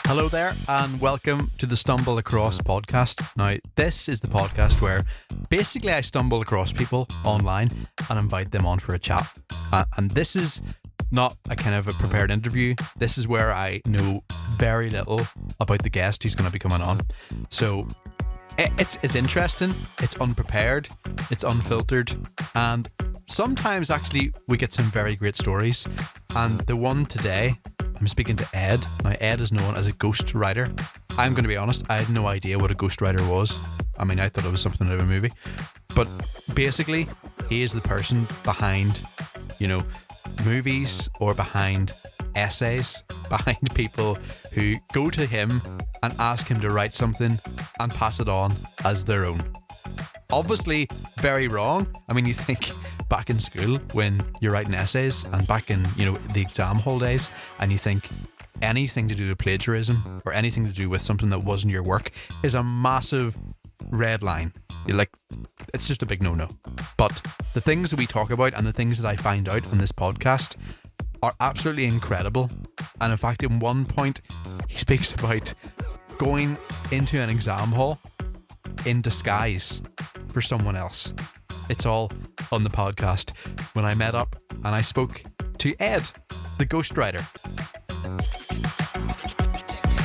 Hello there, and welcome to the Stumble Across podcast. Now, this is the podcast where basically I stumble across people online and invite them on for a chat. And this is not a kind of a prepared interview. This is where I know very little about the guest who's going to be coming on. So it's interesting, it's unprepared, it's unfiltered, and sometimes actually we get some very great stories. And the one today, I'm speaking to Ed. Now, Ed is known as a ghostwriter. I'm going to be honest, I had no idea what a ghostwriter was. I mean, I thought it was something out of a movie. But basically, he is the person behind, movies or behind essays, behind people who go to him and ask him to write something and pass it on as their own. Obviously, very wrong. I mean, you think back in school when you're writing essays and back in, the exam hall days, and you think anything to do with plagiarism or anything to do with something that wasn't your work is a massive red line. You're like, it's just a big no-no. But the things that we talk about and the things that I find out on this podcast are absolutely incredible. And in fact, in one point, he speaks about going into an exam hall in disguise for someone else. It's all on the podcast when I met up and I spoke to Ed, the ghostwriter.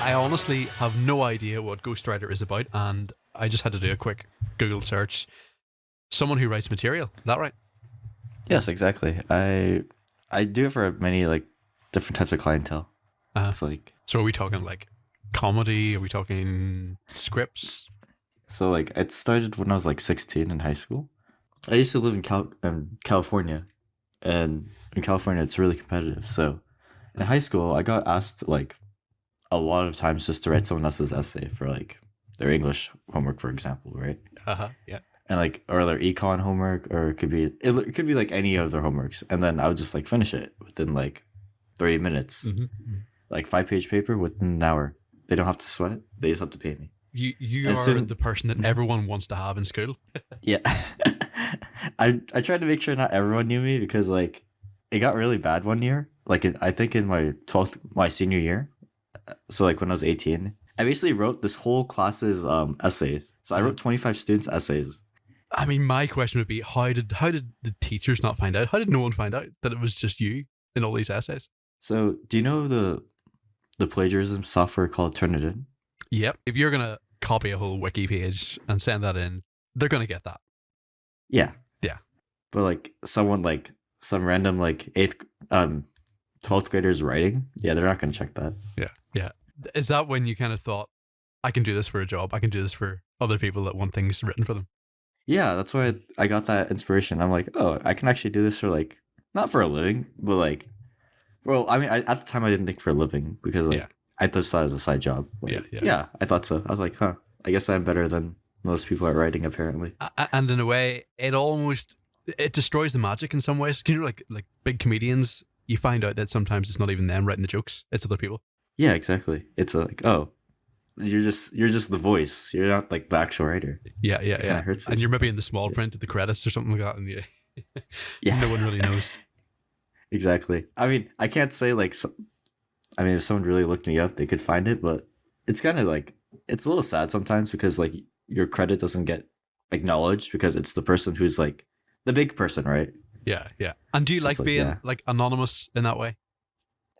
I honestly have no idea what Ghostwriter is about, and I just had to do a quick Google search. Someone who writes material, is that right? Yes, exactly. I do it for many different types of clientele. It's So are we talking comedy? Are we talking scripts? So it started when I was 16 in high school. I used to live in California, and in California it's really competitive. So in high school I got asked a lot of times just to write someone else's essay for their English homework, for example, right? Yeah. And or their econ homework, or it could be any of their homeworks, and then I would just finish it within 30 minutes. Mm-hmm. 5-page paper within an hour. They don't have to sweat, they just have to pay me. You are the person that everyone wants to have in school. Yeah. I tried to make sure not everyone knew me, because it got really bad one year. I think in my senior year. So when I was 18, I basically wrote this whole class's essay. So I wrote 25 students' essays. I mean, my question would be, how did the teachers not find out? How did no one find out that it was just you in all these essays? So do you know the plagiarism software called Turnitin? Yep. If you're going to copy a whole wiki page and send that in, they're going to get that. Yeah. Yeah. But someone some random 12th graders writing, yeah, they're not going to check that. Yeah. Yeah. Is that when you kind of thought, I can do this for a job, I can do this for other people that want things written for them? Yeah, that's why I got that inspiration. I'm oh, I can actually do this for not for a living, but well, I mean, at the time I didn't think for a living, because I just thought it was a side job. Yeah, I thought so. I was huh, I guess I'm better than most people at writing, apparently. And in a way, it destroys the magic in some ways. Like big comedians, you find out that sometimes it's not even them writing the jokes, it's other people. Yeah, exactly. It's oh, you're just the voice. You're not the actual writer. Yeah. And you're maybe in the small print at the credits or something like that, and yeah, no one really knows. Exactly. I mean, I can't say if someone really looked me up, they could find it, but it's kind of it's a little sad sometimes, because your credit doesn't get acknowledged, because it's the person who's the big person, right? Yeah. And do you like being anonymous in that way?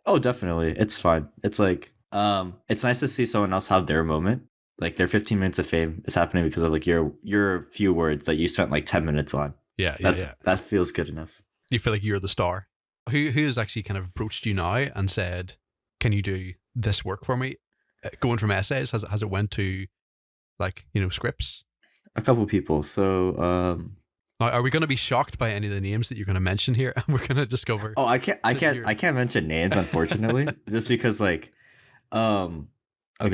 Oh, definitely. It's fine. It's it's nice to see someone else have their moment. Their 15 minutes of fame is happening because of your few words that you spent 10 minutes on. Yeah. That feels good enough. You feel like you're the star. Who has actually kind of approached you now and said, can you do this work for me? Going from essays, has it went to scripts? A couple people. So now, are we going to be shocked by any of the names that you're going to mention here? We're going to discover. Oh, I can't mention names, unfortunately, just because okay,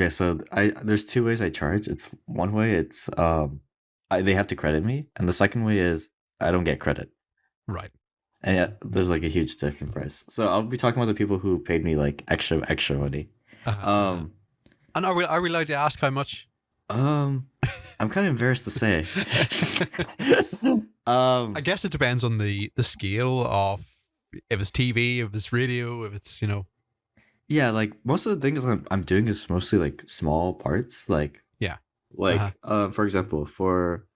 so there's two ways I charge. It's one way, it's they have to credit me, and the second way is I don't get credit. Right. And yeah, there's a huge different price. So I'll be talking about the people who paid me extra money. And are we allowed to ask how much? I'm kind of embarrassed to say. I guess it depends on the scale of if it's TV, if it's radio, if it's yeah, like most of the things I'm doing is mostly like small parts, Yeah. Uh-huh. like for example, for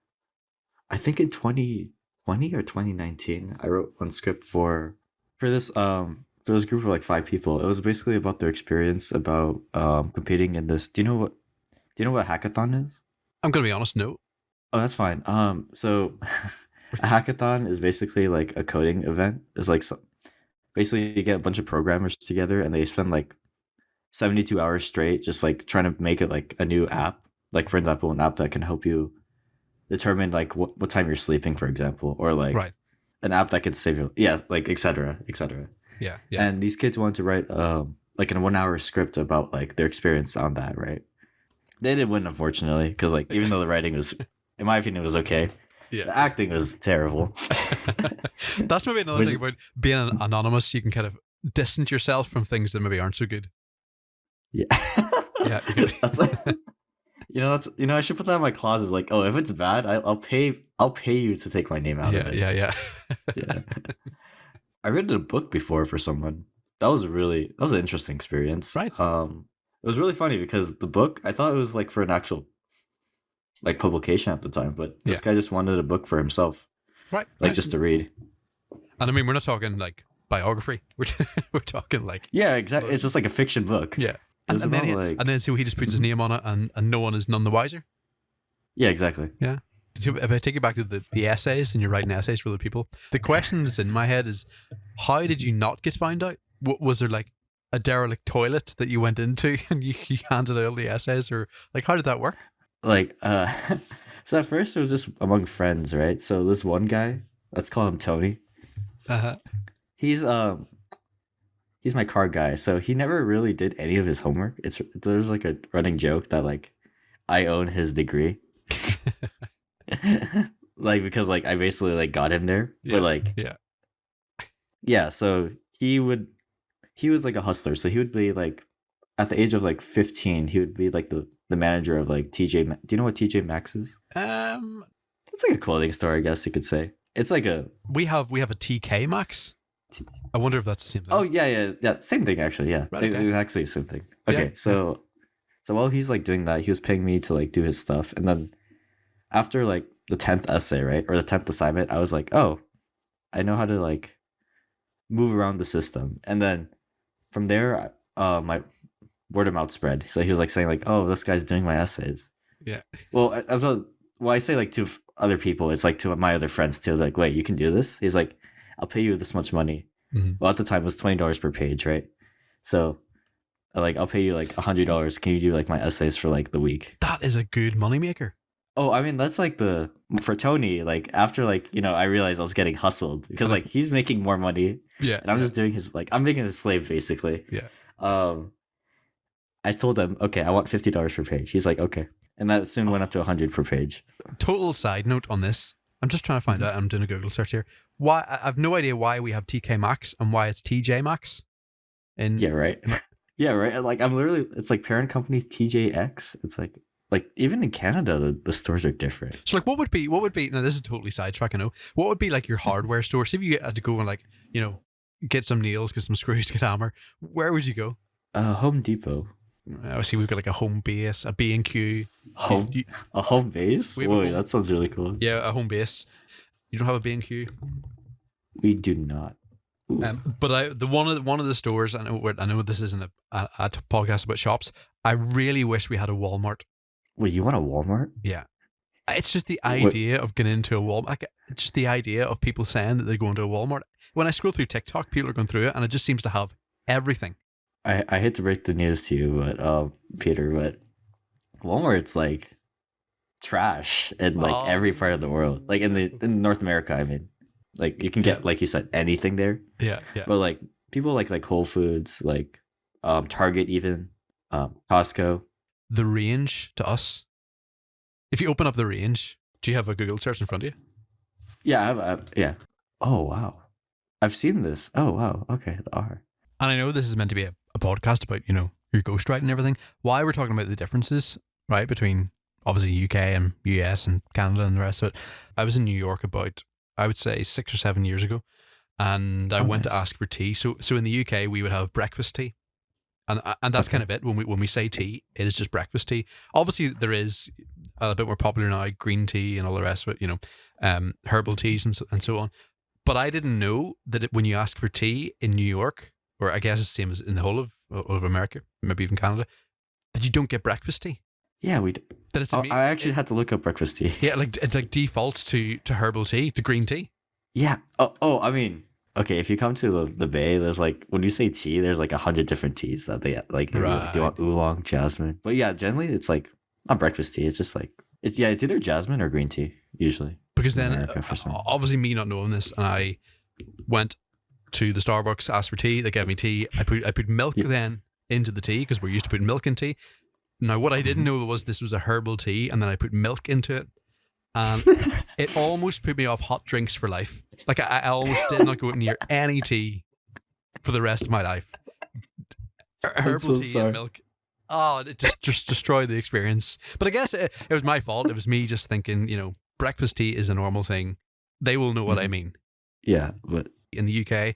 I think in 2020 or 2019, I wrote one script for this group of like five people. It was basically about their experience about competing in this. Do you know what hackathon is? I'm going to be honest, no. Oh, that's fine. So a hackathon is basically like a coding event. It's like basically you get a bunch of programmers together and they spend like 72 hours straight just like trying to make it like a new app. Like for example, an app that can help you determine like what time you're sleeping, for example, or like Right. an app that can save you, yeah, like etc. etc. Yeah. Yeah. And these kids wanted to write like a 1 hour script about like their experience on that, right? They didn't win, unfortunately, because like even though the writing was, in my opinion, was okay, Yeah. the acting was terrible. That's maybe another Which, thing about being anonymous. You can kind of distance yourself from things that maybe aren't so good. yeah, Yeah. You that's like, I should put that in my clauses. Like, oh, if it's bad, I'll pay you to take my name out of yeah. it. Yeah. Yeah. Yeah, I read a book before for someone. That was an interesting experience. Right. It was really funny because the book I thought it was like for an actual like publication at the time, but Yeah. this guy just wanted a book for himself, Right. like Right. just to read. And I mean, we're not talking like biography. We're talking like Yeah, exactly. It's just like a fiction book. yeah. It And, was and then about and like then so he just puts his name on it, and no one is none the wiser. yeah, exactly. Yeah. If I take you back to the essays and you're writing essays for other people, the question that's in my head is, how did you not get found out? Was there like a derelict toilet that you went into and you handed out all the essays, or like how did that work? Like so at first it was just among friends, right? So this one guy, let's call him Tony. Uh-huh. He's he's my car guy, so he never really did any of his homework. There's like a running joke that like I own his degree. Like because like I basically like got him there. Yeah. But like Yeah. yeah, so he was like a hustler. So he would be like at the age of like 15, he would be like the manager of like TJ. Do you know what TJ Maxx is? Um, It's like a clothing store, I guess you could say. It's like a we have a TK Maxx. I wonder if that's the same thing. oh yeah, same thing actually. Yeah, Right, okay. it was actually the same thing. Yeah, Okay, so while he's like doing that, he was paying me to like do his stuff, and then after like the 10th essay, right, or the 10th assignment, I was like, oh, I know how to like move around the system, and then from there, my word of mouth spread. So he was like saying like, oh, this guy's doing my essays. yeah. Well, as well, I say like to other people, it's like to my other friends too. Like, wait, you can do this? He's like, I'll pay you this much money. Mm-hmm. Well, at the time it was $20 per page, right? So like I'll pay you like $100. Can you do like my essays for like the week? That is a good moneymaker. Oh, I mean that's like the for Tony. Like after like I realized I was getting hustled because like he's making more money Yeah. and I'm just doing his like I'm making a slave basically. Yeah. I told him okay, I want $50 per page. He's like okay, and that soon went up to 100 per page. Total side note on this. I'm just trying to find out. I'm doing a Google search here. Why? I've no idea why we have TK Maxx and why it's TJ Maxx. Yeah, right. Yeah, right. And, like I'm literally, it's like parent companies TJX. It's like even in Canada, the stores are different. So like, what would be? Now this is totally sidetrack. I know. What would be like your hardware store? So if you had to go and like get some nails, get some screws, get a hammer, where would you go? Home Depot. I see we've got like a home base, a B&Q. A home base? Whoa, that sounds really cool. Yeah, a home base. You don't have a B&Q? We do not. But one of the stores, I know this isn't a podcast about shops. I really wish we had a Walmart. Wait, you want a Walmart? Yeah. It's just the idea of getting into a Walmart. Like, it's just the idea of people saying that they're going to a Walmart. When I scroll through TikTok, people are going through it, and it just seems to have everything. I hate to break the news to you, but Peter, but Walmart's like trash in like every part of the world. Like in North America, I mean, like you can get like you said anything there. Yeah. But like people like Whole Foods, like Target, even Costco. The Range to us. If you open up the Range, do you have a Google search in front of you? Yeah, yeah. Oh wow, I've seen this. Oh wow, okay, the R. And I know this is meant to be a podcast about, your ghostwriting and everything. Why we're talking about the differences, right, between obviously UK and US and Canada and the rest of it. I was in New York about, I would say, 6 or 7 years ago, and I went to ask for tea. So in the UK, we would have breakfast tea. And that's kind of it. When we say tea, it is just breakfast tea. Obviously, there is a bit more popular now, green tea and all the rest of it. Herbal teas and so on. But I didn't know that when you ask for tea in New York, or I guess it's the same as in the whole of America, maybe even Canada, that you don't get breakfast tea. Yeah, That it's I actually had to look up breakfast tea. Yeah, like it like defaults to herbal tea, to green tea. Yeah. I mean, okay, if you come to the Bay, there's like when you say tea, there's like 100 different teas that they like. Do you Right. want oolong, jasmine? But yeah, generally it's like not breakfast tea. It's just like it's either jasmine or green tea usually. Because in then, America for some. obviously, me not knowing this, and I went to the Starbucks, asked for tea. They gave me tea. I put milk then into the tea because we're used to putting milk in tea. Now, what I didn't know was this was a herbal tea, and then I put milk into it, and it almost put me off hot drinks for life. Like I almost did not go near any tea for the rest of my life. Herbal tea and milk. Oh, it just destroyed the experience. But I guess it was my fault. It was me just thinking, breakfast tea is a normal thing. They will know what I mean. Yeah, but in the UK,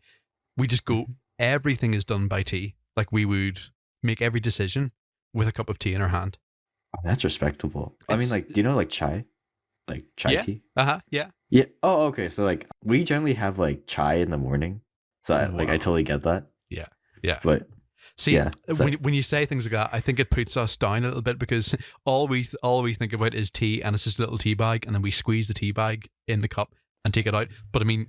we just go, everything is done by tea. Like we would make every decision with a cup of tea in our hand. That's respectable. I mean, like, do you know like chai? Like chai tea? Yeah. Yeah. Oh, okay. So like we generally have like chai in the morning. So I totally get that. Yeah. But see, when you say things like that, I think it puts us down a little bit because all we think about is tea, and it's just a little tea bag, and then we squeeze the tea bag in the cup and take it out. But I mean,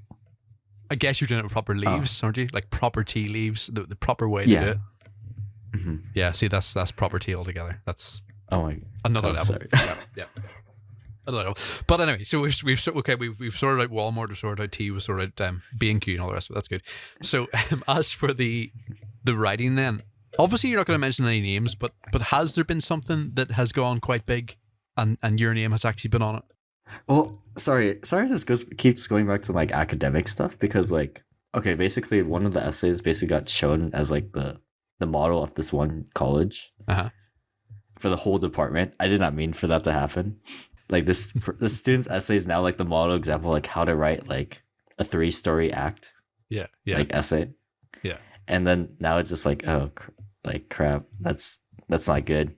I guess you're doing it with proper leaves, aren't you? Like proper tea leaves, the proper way to do it. Mm-hmm. Yeah. See, that's proper tea altogether. That's another level. Sorry. Yeah. Another level. But anyway, so we've sorted out Walmart, we've sorted out tea, we've sorted out B&Q and all the rest of it. That's good. So as for the writing, then obviously you're not going to mention any names, but has there been something that has gone quite big, and your name has actually been on it? Well, sorry, this keeps going back to like academic stuff because like basically one of the essays basically got shown as like the model of this one college for the whole department. I did not mean for that to happen. Like the student's essay is now like the model example, like how to write like a 3-story act. Yeah. Like essay. Yeah. And then now it's just like, oh, like crap. That's not good.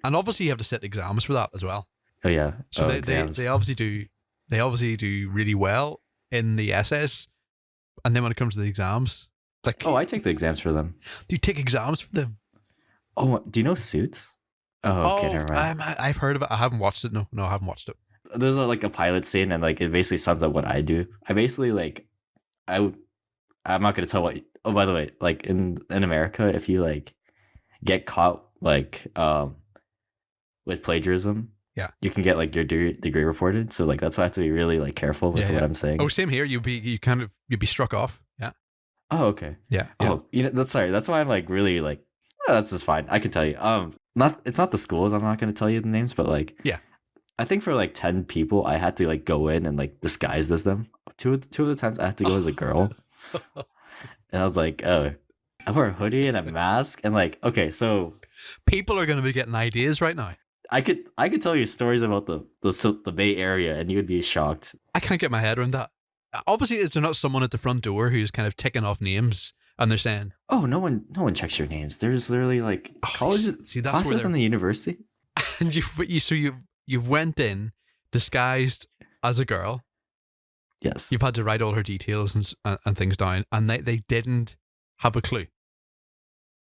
And obviously you have to set exams for that as well. Oh yeah. So they obviously do really well in the essays, and then when it comes to the exams, like I take the exams for them. Do you take exams for them? Oh, do you know Suits? Oh, okay, never mind. I've heard of it. I haven't watched it. No, I haven't watched it. There's like a pilot scene, and like it basically sums up what I do. I basically like I'm not gonna tell what. Oh, by the way, like in America, if you like get caught like with plagiarism, you can get like your degree reported. So like that's why I have to be really like careful with what I'm saying. Oh, same here. You'd be struck off. Yeah. Oh, okay. Yeah. Oh, that's why I'm like really like that's just fine. I can tell you. It's not the schools. I'm not gonna tell you the names, but like I think for like 10 people, I had to like go in and like disguise as them. Two of the times I had to go as a girl. And I was like, oh, I wear a hoodie and a mask, and like, okay, so people are going to be getting ideas right now. I could tell you stories about the Bay Area, and you would be shocked. I can't get my head around that. Obviously, is there not someone at the front door who's kind of ticking off names, and they're saying, "Oh, no one checks your names." There's literally like colleges, classes in the university, and you've went in disguised as a girl. Yes. You've had to write all her details and things down, and they didn't have a clue.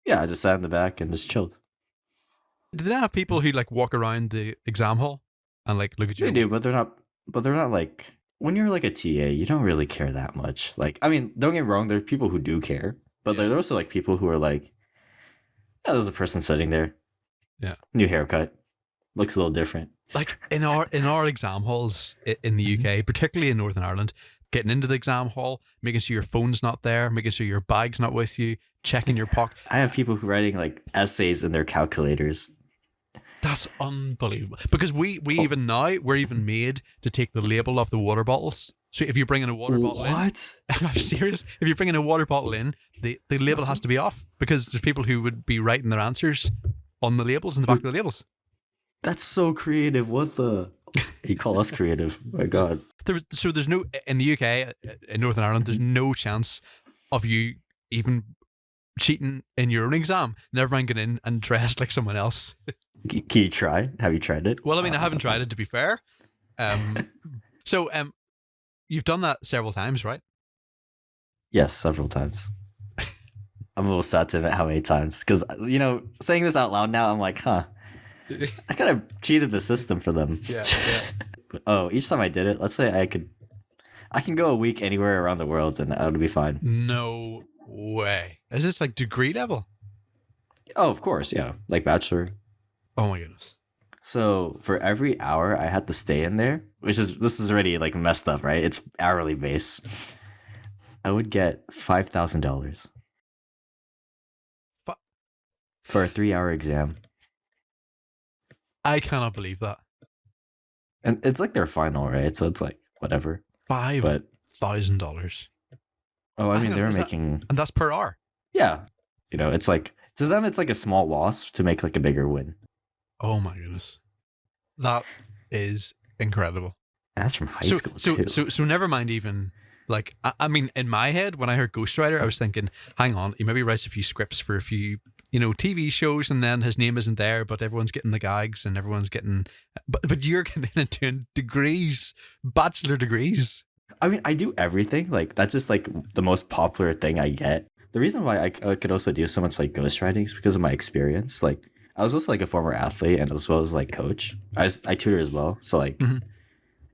Yeah, I just sat in the back and just chilled. Did they have people who like walk around the exam hall and like look at you? They do, but they're not like when you're like a TA, you don't really care that much. Like, I mean, don't get me wrong, there are people who do care, but there's also like people who are like, yeah, there's a person sitting there. Yeah. New haircut. Looks a little different. Like in our exam halls in the UK, particularly in Northern Ireland, getting into the exam hall, making sure your phone's not there, making sure your bag's not with you, checking your pocket. I have people who are writing like essays in their calculators. That's unbelievable. Because we're even made to take the label off the water bottles. So if you're bringing a water bottle in, I'm serious. If you're bringing a water bottle in, the label has to be off because there's people who would be writing their answers on the labels in the back of the labels. That's so creative. What the? You call us creative? My God. There's no in the UK in Northern Ireland. There's no chance of you even cheating in your own exam. Never mind getting in and dressed like someone else. Can you try? Have you tried it? Well, I mean, I haven't tried it, to be fair. So you've done that several times, right? Yes, several times. I'm a little sad to admit how many times, because saying this out loud now, I'm like, huh, I kind of cheated the system for them. Yeah. But, each time I did it, let's say I can go a week anywhere around the world and that would be fine. No way. Is this like degree level? Oh, of course, yeah, like bachelor. Oh my goodness. So for every hour I had to stay in there, this is already like messed up, right? It's hourly base. I would get $5,000 for a 3-hour exam. I cannot believe that. And it's like their final, right? So it's like whatever. $5,000. Oh, I mean, they were and making, that's per hour. yeah. It's like to them, it's like a small loss to make like a bigger win. Oh my goodness, that is incredible. That's from high school too. So never mind. Even like, I mean, in my head, when I heard Ghostwriter, I was thinking, hang on, he maybe writes a few scripts for a few, TV shows, and then his name isn't there, but everyone's getting the gags and everyone's getting. But you're getting into degrees, bachelor degrees. I mean, I do everything. Like that's just like the most popular thing I get. The reason why I could also do so much like ghostwriting is because of my experience. Like I was also like a former athlete and as well as like coach. I tutor as well, so like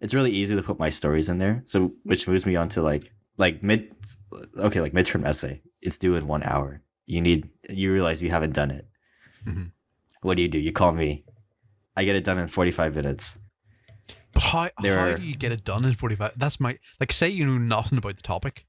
it's really easy to put my stories in there. So which moves me on to like midterm essay. It's due in 1 hour. You realize you haven't done it. Mm-hmm. What do? You call me. I get it done in 45 minutes. But how do you get it done in 45? That's my say you know nothing about the topic.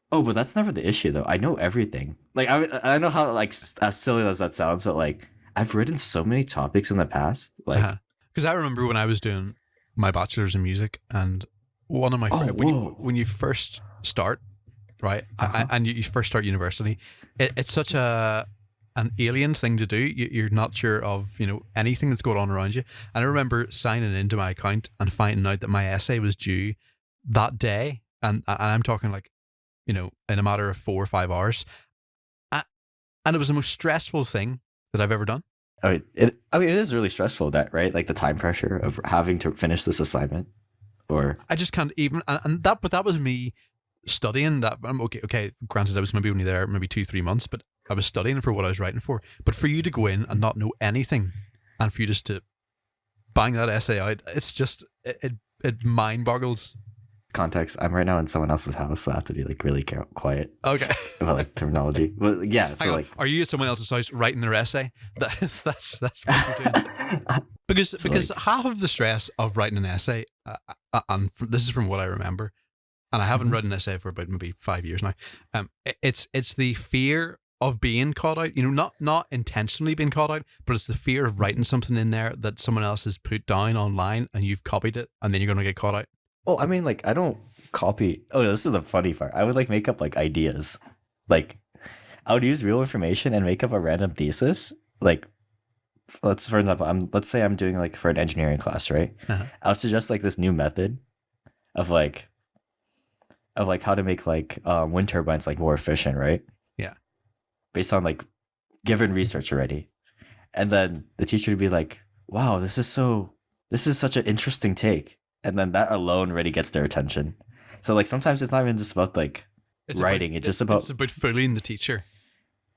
Oh, but that's never the issue though. I know everything. Like I know how like as silly as that sounds, but like I've written so many topics in the past. Like because I remember when I was doing my bachelor's in music, and one of my when you first start, right, and you first start university, it's such an alien thing to do. You're not sure of anything that's going on around you. And I remember signing into my account and finding out that my essay was due that day, and I'm talking like in a matter of 4 or 5 hours, and it was the most stressful thing that I've ever done. I mean, it is really stressful, that right? Like the time pressure of having to finish this assignment, or I just can't even. But that was me studying. That okay. Granted, I was maybe only there maybe 2-3 months, but I was studying for what I was writing for. But for you to go in and not know anything, and for you just to bang that essay out, it's just it mind boggles. Context: I'm right now in someone else's house, so I have to be like really quiet. Okay. About like terminology. Well, yeah. So like, are you at someone else's house writing their essay? That's what you're doing. Because half of the stress of writing an essay, and this is from what I remember, and I haven't written an essay for about maybe 5 years now. It's the fear of being caught out. Not intentionally being caught out, but it's the fear of writing something in there that someone else has put down online, and you've copied it, and then you're going to get caught out. Oh, I mean, like, I don't copy. Oh, this is the funny part. I would like make up like ideas. Like, I would use real information and make up a random thesis. Like, for example, let's say I'm doing like for an engineering class, right? I'll suggest like this new method of how to make like wind turbines like more efficient, right? Yeah. Based on like given research already, and then the teacher would be like, "Wow, this is such an interesting take." And then that alone already gets their attention. So like sometimes it's not even just about like writing. It's about fooling the teacher.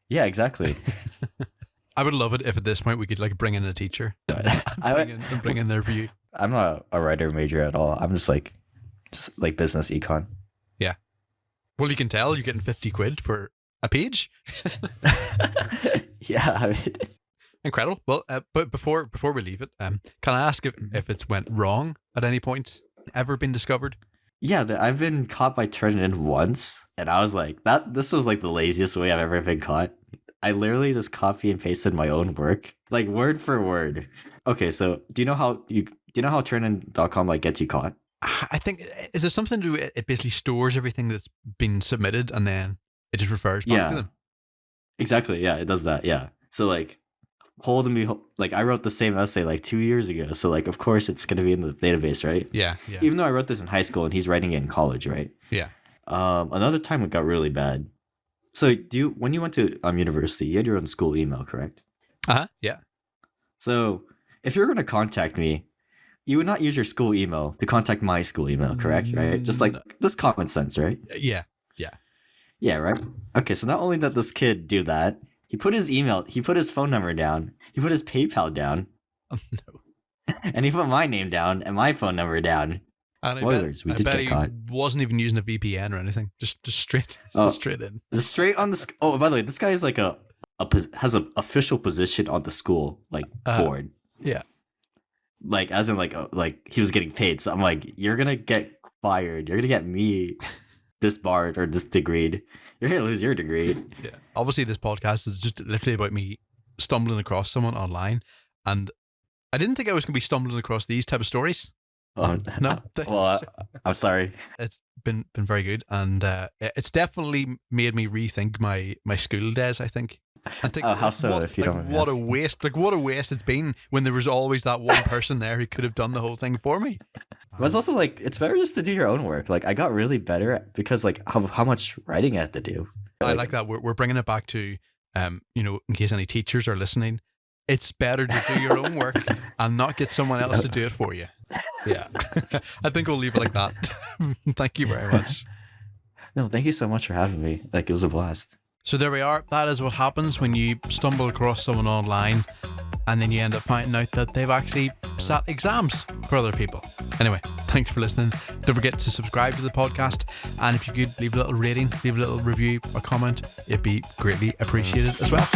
Yeah, exactly. I would love it if at this point we could like bring in a teacher and bring in their view. I'm not a writer major at all. I'm just like business econ. Yeah. Well, you can tell you're getting 50 quid for a page. Yeah. I mean, incredible. Well, but before we leave it, can I ask if it's went wrong at any point? Ever been discovered? Yeah, I've been caught by turning in once, and I was like, this was like the laziest way I've ever been caught. I literally just copy and pasted my own work, like word for word. Okay, so do you know how turnin.com like gets you caught? I think, is there something to it? It basically stores everything that's been submitted and then it just refers back to them. Exactly. Yeah, it does that. Yeah. So like, hold and behold, like I wrote the same essay like 2 years ago. So like, of course it's going to be in the database, right? Yeah. Even though I wrote this in high school and he's writing it in college, right? Yeah. Another time it got really bad. So when you went to university, you had your own school email, correct? Yeah. So if you're gonna contact me, you would not use your school email to contact my school email, correct? Right? Just common sense, right? Yeah. Yeah. Yeah, right. Okay, so not only did this kid do that, he put his phone number down, he put his PayPal down, No. and he put my name down and my phone number down. And Spoilers, we I did bet get he caught. wasn't even using a VPN or anything. Just straight, Oh, straight in. straight on the. Oh, by the way, this guy is like has an official position on the school board. Yeah. Like as in like he was getting paid. So I'm like, you're gonna get fired. You're gonna get me disbarred or disdegreed. You're gonna lose your degree. Yeah. Obviously, this podcast is just literally about me stumbling across someone online, and I didn't think I was going to be stumbling across these type of stories. No. Well, I'm sorry. It's been very good, and it's definitely made me rethink my school days. I think. How so? If you don't mind me what a asking. waste! Like what a waste it's been when there was always that one person there who could have done the whole thing for me. But it's also like it's better just to do your own work. Like I got really better because like how much writing I had to do. I like that. We're bringing it back to, in case any teachers are listening, it's better to do your own work and not get someone else to do it for you. Yeah, I think we'll leave it like that. Thank you very much. No, thank you so much for having me. Like it was a blast. So there we are. That is what happens when you stumble across someone online and then you end up finding out that they've actually sat exams for other people. Anyway, thanks for listening. Don't forget to subscribe to the podcast, and if you could leave a little rating, leave a little review or comment, it'd be greatly appreciated as well.